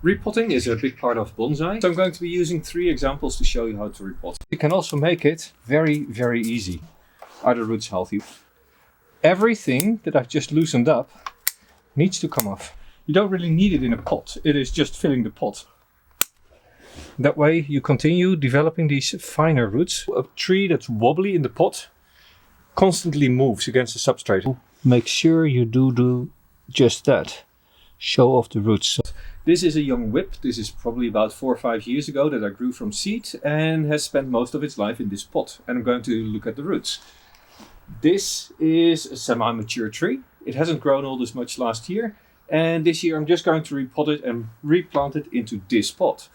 Repotting is a big part of bonsai, so I'm going to be using 3 examples to show you how to repot. You can also make it very, very easy. Are the roots healthy? Everything that I've just loosened up needs to come off. You don't really need it in a pot, it is just filling the pot. That way you continue developing these finer roots. A tree that's wobbly in the pot constantly moves against the substrate. Make sure you do just that. Show off the roots. This is a young whip. This is probably about 4 or 5 years ago that I grew from seed and has spent most of its life in this pot. And I'm going to look at the roots. This is a semi-mature tree. It hasn't grown all this much last year. And this year I'm just going to repot it and replant it into this pot.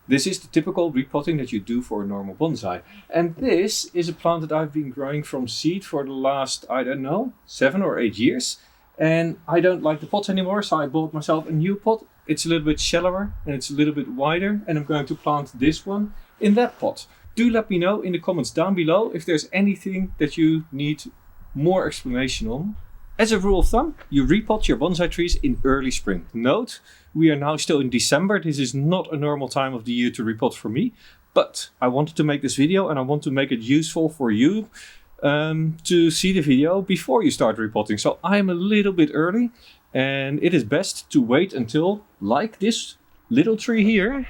This is the typical repotting that you do for a normal bonsai. And this is a plant that I've been growing from seed for the last, I don't know, 7 or 8 years. And I don't like the pot anymore, so I bought myself a new pot. It's a little bit shallower and it's a little bit wider. And I'm going to plant this one in that pot. Do let me know in the comments down below if there's anything that you need more explanation on. As a rule of thumb, you repot your bonsai trees in early spring. Note, we are now still in December. This is not a normal time of the year to repot for me. But I wanted to make this video and I want to make it useful for you to see the video before you start repotting. So I'm a little bit early and it is best to wait until, like this little tree here,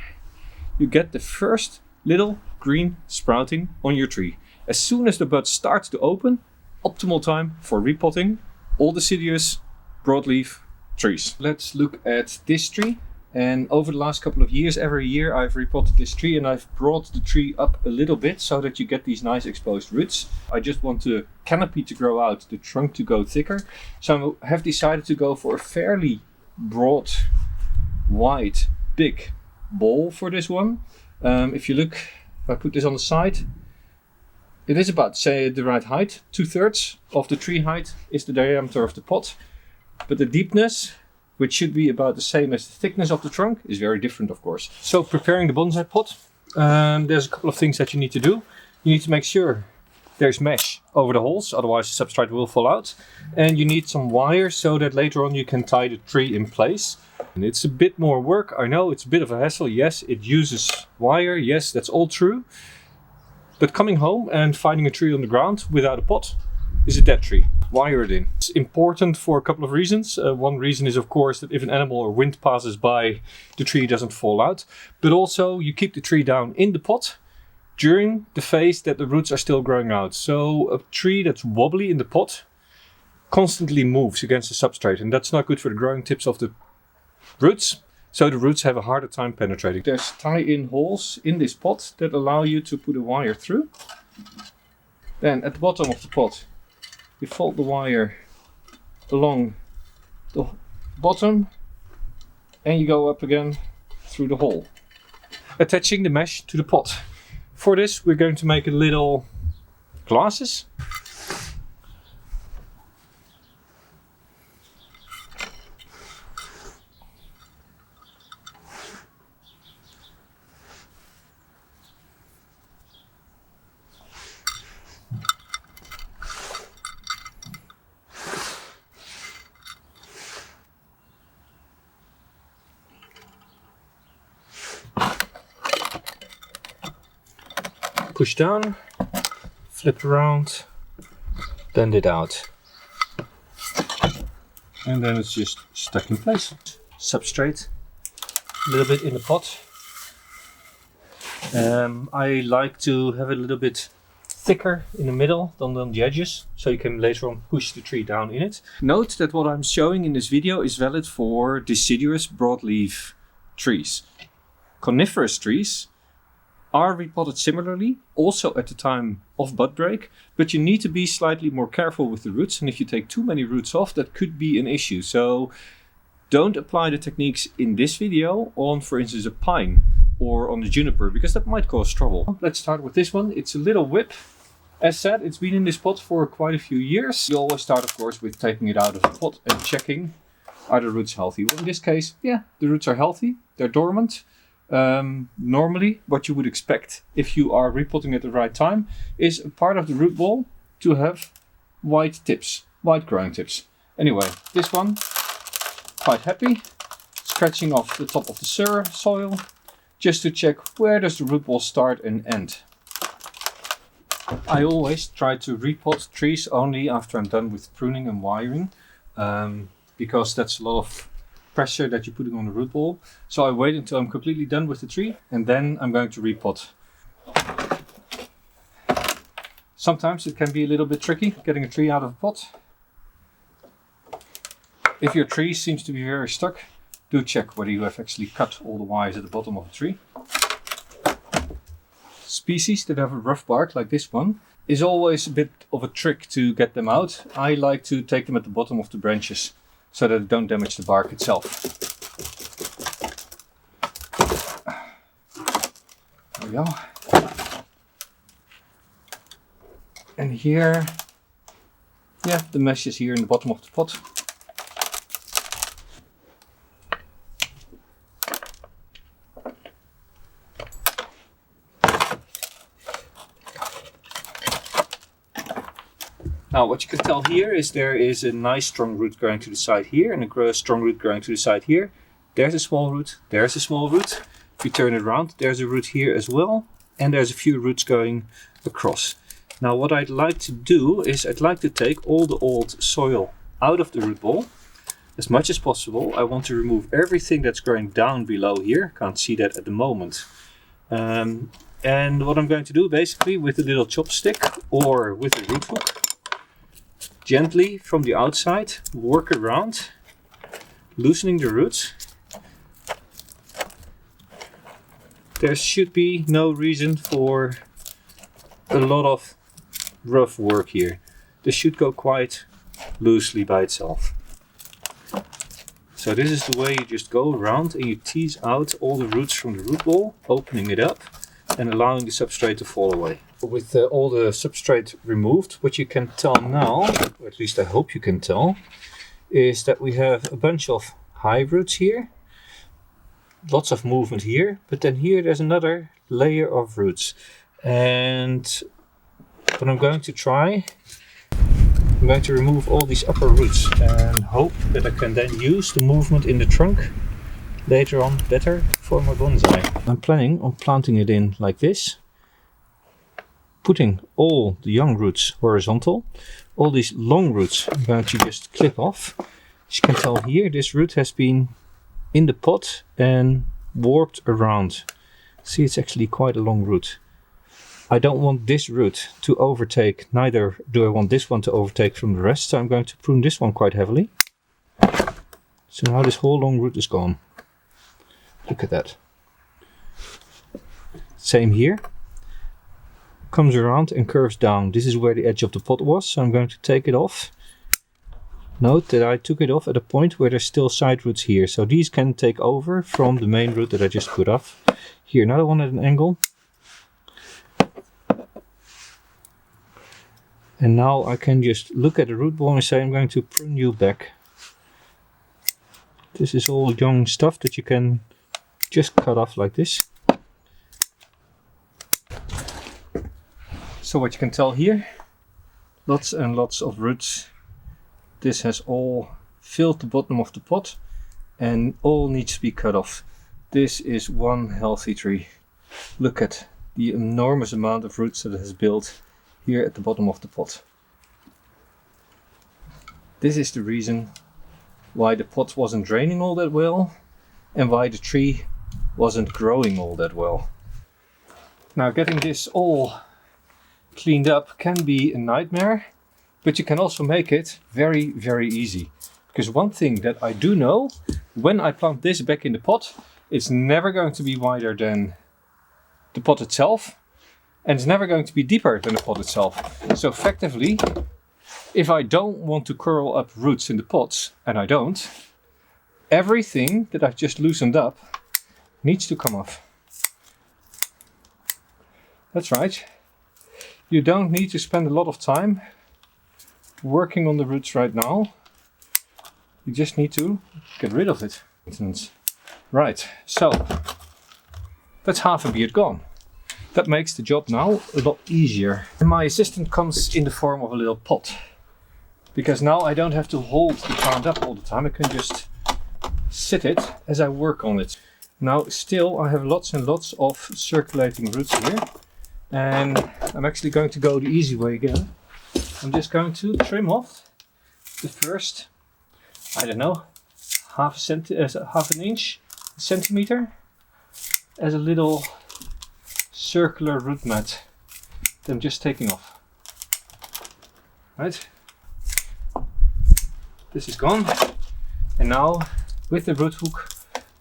you get the first little green sprouting on your tree. As soon as the bud starts to open, optimal time for repotting all deciduous broadleaf trees. Let's look at this tree. And over the last couple of years, every year I've repotted this tree and I've brought the tree up a little bit so that you get these nice exposed roots. I just want the canopy to grow out, the trunk to go thicker. So I have decided to go for a fairly broad, wide, big bole for this one. If you look, if I put this on the side, it is about, say, the right height. 2/3 of the tree height is the diameter of the pot. But the deepness, which should be about the same as the thickness of the trunk, is very different, of course. So preparing the bonsai pot, there's a couple of things that you need to do. You need to make sure there's mesh over the holes, otherwise the substrate will fall out. And you need some wire so that later on you can tie the tree in place. And it's a bit more work, I know, it's a bit of a hassle. Yes, it uses wire, yes, that's all true. But coming home and finding a tree on the ground without a pot is a dead tree. Wire it in. It's important for a couple of reasons. One reason is, of course, that if an animal or wind passes by, the tree doesn't fall out. But also you keep the tree down in the pot during the phase that the roots are still growing out. So a tree that's wobbly in the pot constantly moves against the substrate, and that's not good for the growing tips of the roots. So the roots have a harder time penetrating. There's tie-in holes in this pot that allow you to put a wire through. Then at the bottom of the pot, you fold the wire along the bottom and you go up again through the hole, attaching the mesh to the pot. For this, we're going to make a little glasses. Push down, flip around, bend it out. And then it's just stuck in place. Substrate, a little bit in the pot. I like to have it a little bit thicker in the middle than on the edges, so you can later on push the tree down in it. Note that what I'm showing in this video is valid for deciduous broadleaf trees. Coniferous trees are repotted similarly, also at the time of bud break, but you need to be slightly more careful with the roots, and if you take too many roots off, that could be an issue. So don't apply the techniques in this video on, for instance, a pine or on the juniper, because that might cause trouble. Let's start with this one. It's a little whip. As said, it's been in this pot for quite a few years. You always start, of course, with taking it out of the pot and checking, are the roots healthy? Well, in this case, yeah, the roots are healthy, they're dormant. Normally, what you would expect if you are repotting at the right time is a part of the root ball to have white tips, white growing tips. Anyway, this one, quite happy. It's scratching off the top of the soil just to check where does the root ball start and end. I always try to repot trees only after I'm done with pruning and wiring, because that's a lot of pressure that you're putting on the root ball. So I wait until I'm completely done with the tree and then I'm going to repot. Sometimes it can be a little bit tricky getting a tree out of a pot. If your tree seems to be very stuck, do check whether you have actually cut all the wires at the bottom of the tree. Species that have a rough bark like this one is always a bit of a trick to get them out. I like to take them at the bottom of the branches so that they don't damage the bark itself. There we go. And here, yeah, the mesh is here in the bottom of the pot. Now what you can tell here is there is a nice strong root going to the side here and a strong root going to the side here. There's a small root, there's a small root. If you turn it around, there's a root here as well. And there's a few roots going across. Now what I'd like to do is I'd like to take all the old soil out of the root ball as much as possible. I want to remove everything that's growing down below here. Can't see that at the moment. And what I'm going to do basically with a little chopstick or with a root hook, gently from the outside work around, loosening the roots. There should be no reason for a lot of rough work here. This should go quite loosely by itself. So this is the way you just go around and you tease out all the roots from the root ball, opening it up and allowing the substrate to fall away. With all the substrate removed, what you can tell now, or at least I hope you can tell, is that we have a bunch of high roots here. Lots of movement here, but then here there's another layer of roots. And what I'm going to try, I'm going to remove all these upper roots and hope that I can then use the movement in the trunk later on better for my bonsai. I'm planning on planting it in like this, putting all the young roots horizontal. All these long roots I'm going to just clip off. As you can tell here, this root has been in the pot and warped around. See, it's actually quite a long root. I don't want this root to overtake, neither do I want this one to overtake from the rest, so I'm going to prune this one quite heavily. So now this whole long root is gone. Look at that. Same here. Comes around and curves down. This is where the edge of the pot was, so I'm going to take it off. Note that I took it off at a point where there's still side roots here, so these can take over from the main root that I just put off. Here, another one at an angle. And now I can just look at the root ball and say I'm going to prune you back. This is all young stuff that you can just cut off like this. So what you can tell here, lots and lots of roots. This has all filled the bottom of the pot and all needs to be cut off. This is one healthy tree. Look at the enormous amount of roots that it has built here at the bottom of the pot. This is the reason why the pot wasn't draining all that well and why the tree wasn't growing all that well. Now getting this all cleaned up can be a nightmare, but you can also make it very, very easy. Because one thing that I do know, when I plant this back in the pot, it's never going to be wider than the pot itself, and it's never going to be deeper than the pot itself. So effectively, if I don't want to curl up roots in the pots, and I don't, everything that I've just loosened up needs to come off. That's right. You don't need to spend a lot of time working on the roots right now. You just need to get rid of it. Right, so that's half a beard gone. That makes the job now a lot easier. And my assistant comes in the form of a little pot. Because now I don't have to hold the plant up all the time. I can just sit it as I work on it. Now still I have lots and lots of circulating roots here, and I'm actually going to go the easy way again. I'm just going to trim off the first, I don't know, half an inch, a centimeter, as a little circular root mat that I'm just taking off. Right, this is gone, and now with the root hook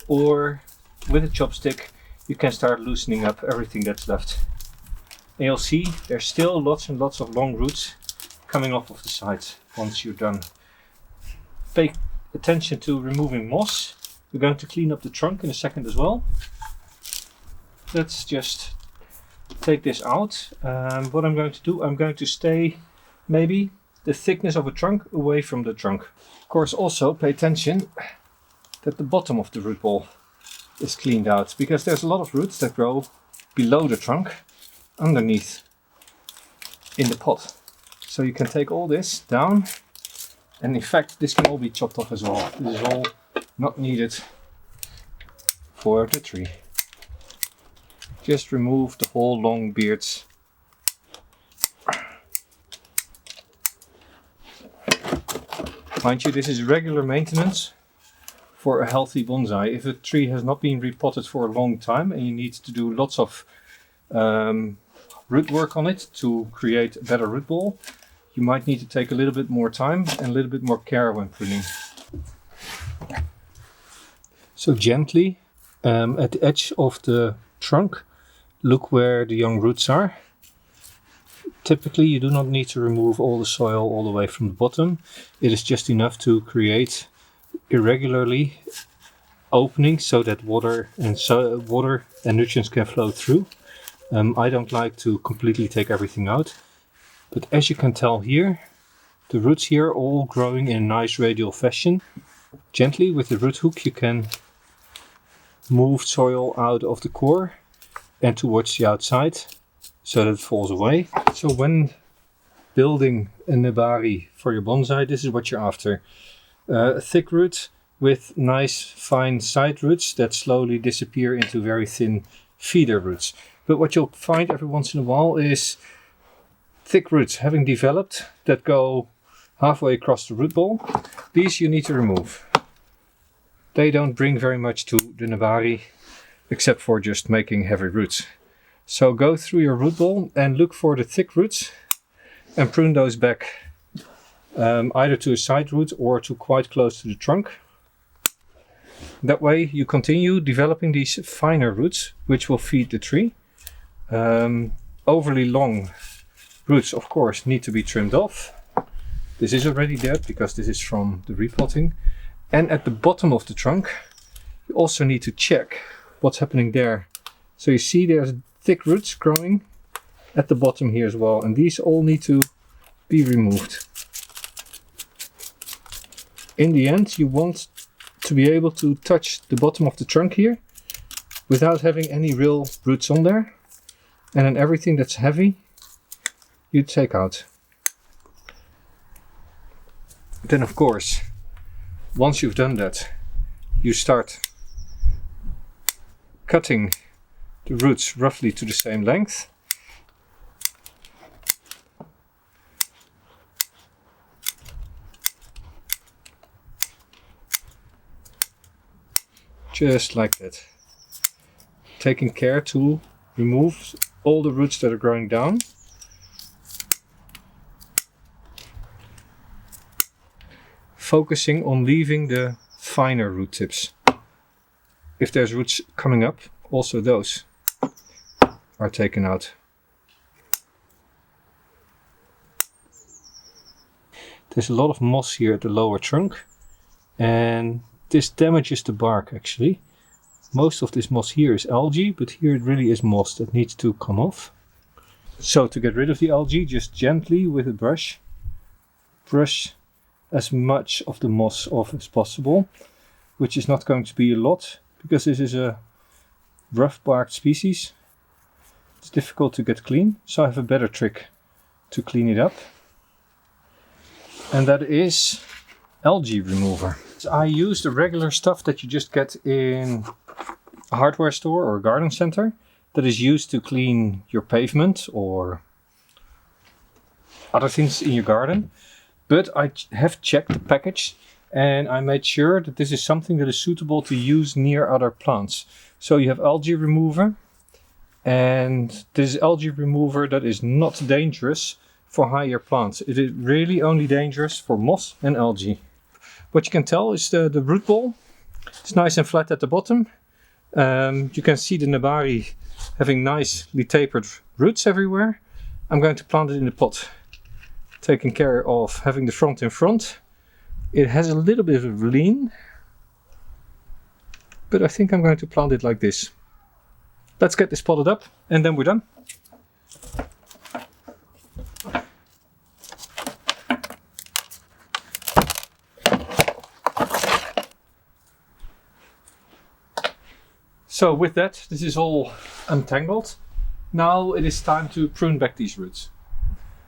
or with a chopstick you can start loosening up everything that's left. And you'll see there's still lots and lots of long roots coming off of the sides once you're done. Pay attention to removing moss. We're going to clean up the trunk in a second as well. Let's just take this out. What I'm going to do, I'm going to stay maybe the thickness of a trunk away from the trunk. Of course, also pay attention that the bottom of the root ball is cleaned out, because there's a lot of roots that grow below the trunk, underneath in the pot. So you can take all this down, and in fact this can all be chopped off as well. This is all not needed for the tree. Just remove the whole long beards. Mind you, this is regular maintenance for a healthy bonsai. If a tree has not been repotted for a long time and you need to do lots of root work on it to create a better root ball, you might need to take a little bit more time and a little bit more care when pruning. So gently at the edge of the trunk, look where the young roots are. Typically you do not need to remove all the soil all the way from the bottom. It is just enough to create irregularly openings so that water and nutrients can flow through. I don't like to completely take everything out, but as you can tell here, the roots here are all growing in a nice radial fashion. Gently with the root hook you can move soil out of the core and towards the outside so that it falls away. So when building a Nebari for your bonsai, this is what you're after. A thick root with nice fine side roots that slowly disappear into very thin feeder roots. But what you'll find every once in a while is thick roots having developed that go halfway across the root ball. These you need to remove. They don't bring very much to the Nebari except for just making heavy roots. So go through your root ball and look for the thick roots and prune those back. Either to a side root or to quite close to the trunk. That way you continue developing these finer roots which will feed the tree. Overly long roots of course need to be trimmed off. This is already dead because this is from the repotting. And at the bottom of the trunk you also need to check what's happening there. So you see there's thick roots growing at the bottom here as well, and these all need to be removed. In the end you want to be able to touch the bottom of the trunk here without having any real roots on there, and then everything that's heavy you take out. Then of course once you've done that you start cutting the roots roughly to the same length. Just like that. Taking care to remove all the roots that are growing down. Focusing on leaving the finer root tips. If there's roots coming up, also those are taken out. There's a lot of moss here at the lower trunk, and this damages the bark actually. Most of this moss here is algae, but here it really is moss that needs to come off. So to get rid of the algae, just gently with a brush, brush as much of the moss off as possible, which is not going to be a lot because this is a rough barked species. It's difficult to get clean, so I have a better trick to clean it up, and that is algae remover. I use the regular stuff that you just get in a hardware store or a garden center that is used to clean your pavement or other things in your garden. But I have checked the package and I made sure that this is something that is suitable to use near other plants. So you have algae remover, and this is algae remover that is not dangerous for higher plants. It is really only dangerous for moss and algae. What you can tell is the root ball. It's nice and flat at the bottom. You can see the Nebari having nicely tapered roots everywhere. I'm going to plant it in the pot, taking care of having the front in front. It has a little bit of lean, but I think I'm going to plant it like this. Let's get this potted up and then we're done. So with that, this is all untangled. Now it is time to prune back these roots.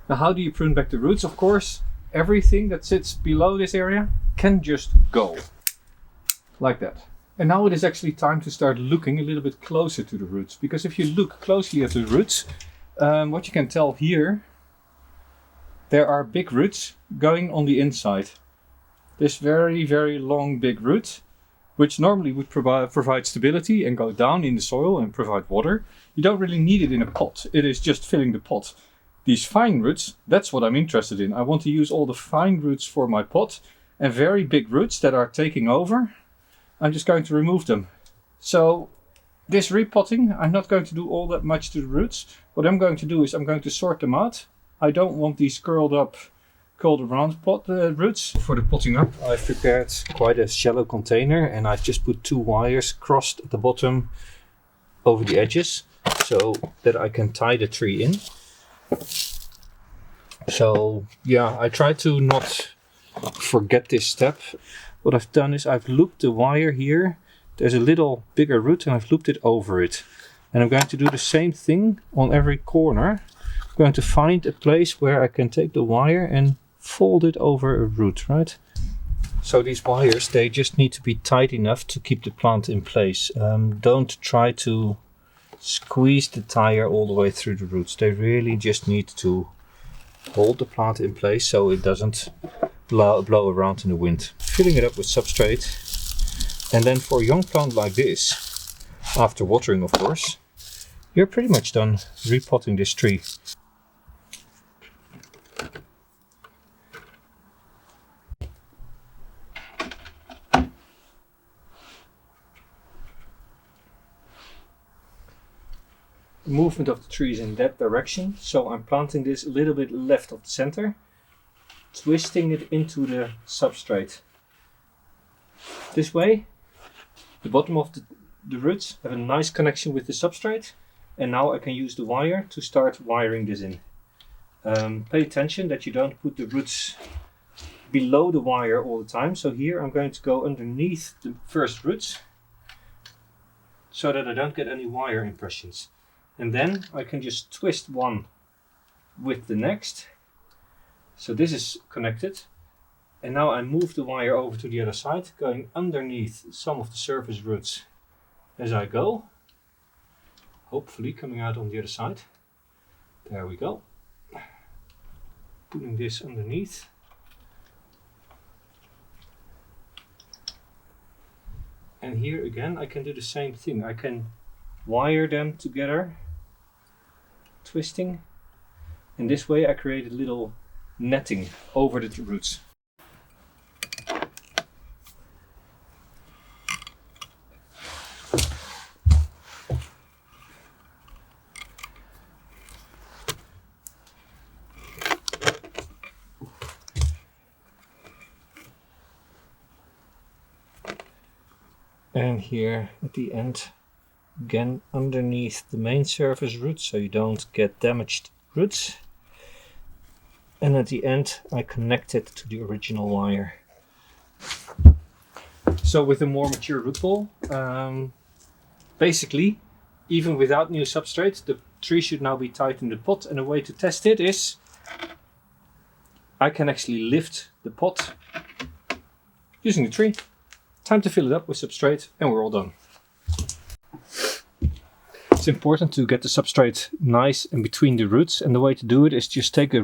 Now how do you prune back the roots? Of course, everything that sits below this area can just go. Like that. And now it is actually time to start looking a little bit closer to the roots. Because if you look closely at the roots, what you can tell here, there are big roots going on the inside. This very, very long big root, which normally would provide stability and go down in the soil and provide water. You don't really need it in a pot. It is just filling the pot. These fine roots, that's what I'm interested in. I want to use all the fine roots for my pot, and very big roots that are taking over, I'm just going to remove them. So this repotting, I'm not going to do all that much to the roots. What I'm going to do is I'm going to sort them out. I don't want these curled around pot roots. For the potting up, I've prepared quite a shallow container, and I've just put 2 wires crossed at the bottom over the edges so that I can tie the tree in. So yeah, I try to not forget this step. What I've done is I've looped the wire here. There's a little bigger root and I've looped it over it. And I'm going to do the same thing on every corner. I'm going to find a place where I can take the wire and fold it over a root, right? So these wires, they just need to be tight enough to keep the plant in place. Don't try to squeeze the tire all the way through the roots. They really just need to hold the plant in place so it doesn't blow around in the wind. Filling it up with substrate, and then for a young plant like this, after watering of course, you're pretty much done repotting this tree. Movement of the tree is in that direction, so I'm planting this a little bit left of the center, twisting it into the substrate. This way, the bottom of the roots have a nice connection with the substrate, and now I can use the wire to start wiring this in. Pay attention that you don't put the roots below the wire all the time, so here I'm going to go underneath the first roots so that I don't get any wire impressions. And then I can just twist one with the next. So this is connected. And now I move the wire over to the other side, going underneath some of the surface roots as I go. Hopefully coming out on the other side. There we go. Putting this underneath. And here again I can do the same thing. I can wire them together, twisting, and this way I create a little netting over the roots. And here at the end, again underneath the main surface roots so you don't get damaged roots. And at the end I connect it to the original wire. So with a more mature root ball, basically even without new substrate, the tree should now be tight in the pot, and a way to test it is I can actually lift the pot using the tree. Time to fill it up with substrate and we're all done. It's important to get the substrate nice in between the roots, and the way to do it is just take a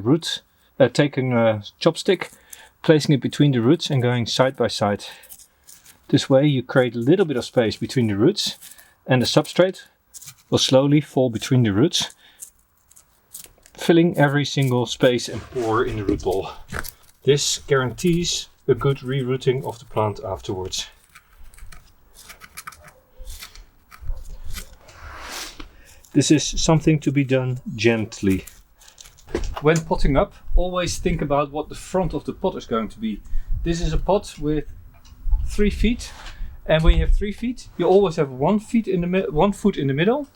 chopstick, placing it between the roots and going side by side. This way you create a little bit of space between the roots and the substrate will slowly fall between the roots, filling every single space and pore in the root ball. This guarantees a good rerooting of the plant afterwards. This is something to be done gently. When potting up, always think about what the front of the pot is going to be. This is a pot with 3 feet, and when you have 3 feet, you always have 1 foot in the middle,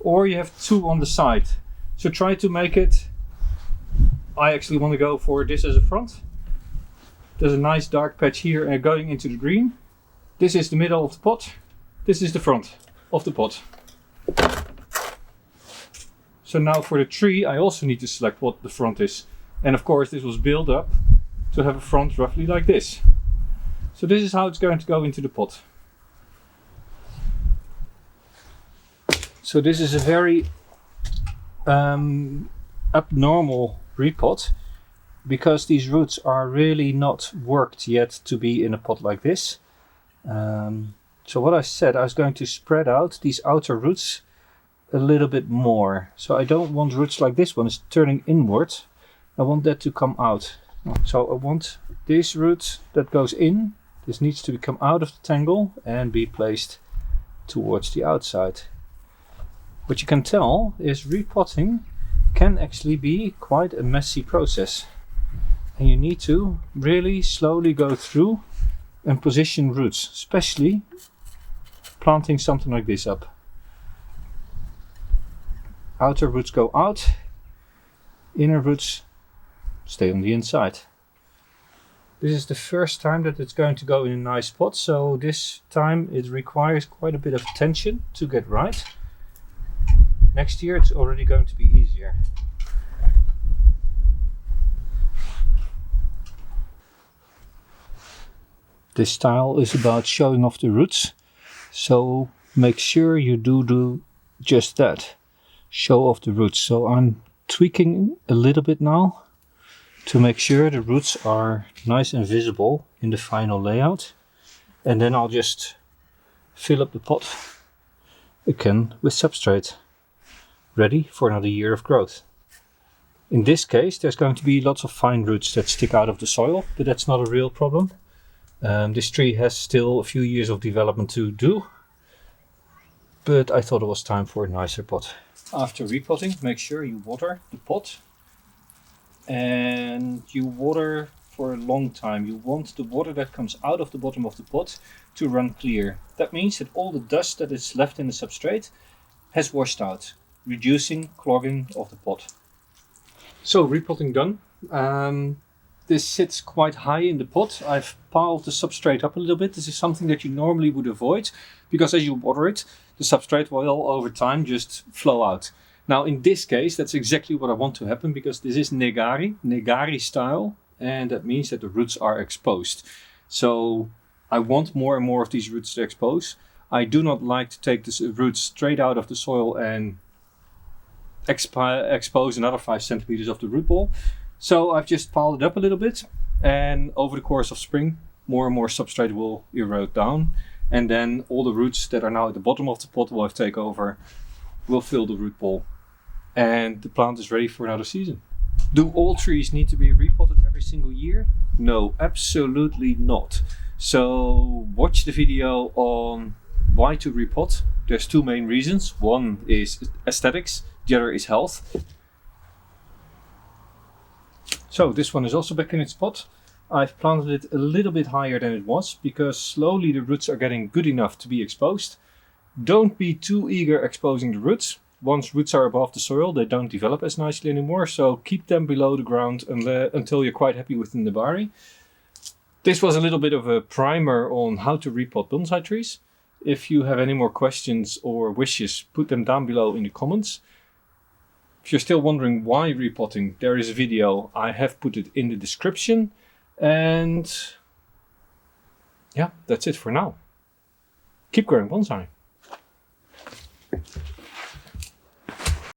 or you have 2 on the side. So try to make it. I actually want to go for this as a front. There's a nice dark patch here and going into the green. This is the middle of the pot. This is the front of the pot. So now for the tree, I also need to select what the front is. And of course, this was built up to have a front roughly like this. So this is how it's going to go into the pot. So this is a very abnormal repot, because these roots are really not worked yet to be in a pot like this. So what I said, I was going to spread out these outer roots a little bit more. So I don't want roots like this one is turning inward. I want that to come out. So I want this root that goes in. This needs to come out of the tangle and be placed towards the outside. What you can tell is repotting can actually be quite a messy process. And you need to really slowly go through and position roots, especially planting something like this up. Outer roots go out, inner roots stay on the inside. This is the first time that it's going to go in a nice pot, so this time it requires quite a bit of attention to get right. Next year it's already going to be easier. This style is about showing off the roots, so make sure you do just that. Show off the roots. So I'm tweaking a little bit now to make sure the roots are nice and visible in the final layout, and then I'll just fill up the pot again with substrate, ready for another year of growth. In this case there's going to be lots of fine roots that stick out of the soil, but that's not a real problem. This tree has still a few years of development to do, but I thought it was time for a nicer pot. After repotting, make sure you water the pot, and you water for a long time. You want the water that comes out of the bottom of the pot to run clear. That means that all the dust that is left in the substrate has washed out, reducing clogging of the pot. So repotting done. This sits quite high in the pot. I've piled the substrate up a little bit. This is something that you normally would avoid, because as you water it, the substrate will over time just flow out. Now in this case, that's exactly what I want to happen, because this is Neagari style, and that means that the roots are exposed. So I want more and more of these roots to expose. I do not like to take the roots straight out of the soil and expose another 5 centimeters of the root ball. So I've just piled it up a little bit, and over the course of spring, more and more substrate will erode down. And then all the roots that are now at the bottom of the pot will have taken over, will fill the root ball. And the plant is ready for another season. Do all trees need to be repotted every single year? No, absolutely not. So watch the video on why to repot. There's 2 main reasons. One is aesthetics, the other is health. So this one is also back in its pot. I've planted it a little bit higher than it was, because slowly the roots are getting good enough to be exposed. Don't be too eager exposing the roots. Once roots are above the soil, they don't develop as nicely anymore, so keep them below the ground until you're quite happy with the Nebari. This was a little bit of a primer on how to repot bonsai trees. If you have any more questions or wishes, put them down below in the comments. If you're still wondering why repotting, there is a video. I have put it in the description. And yeah, that's it for now. Keep growing bonsai.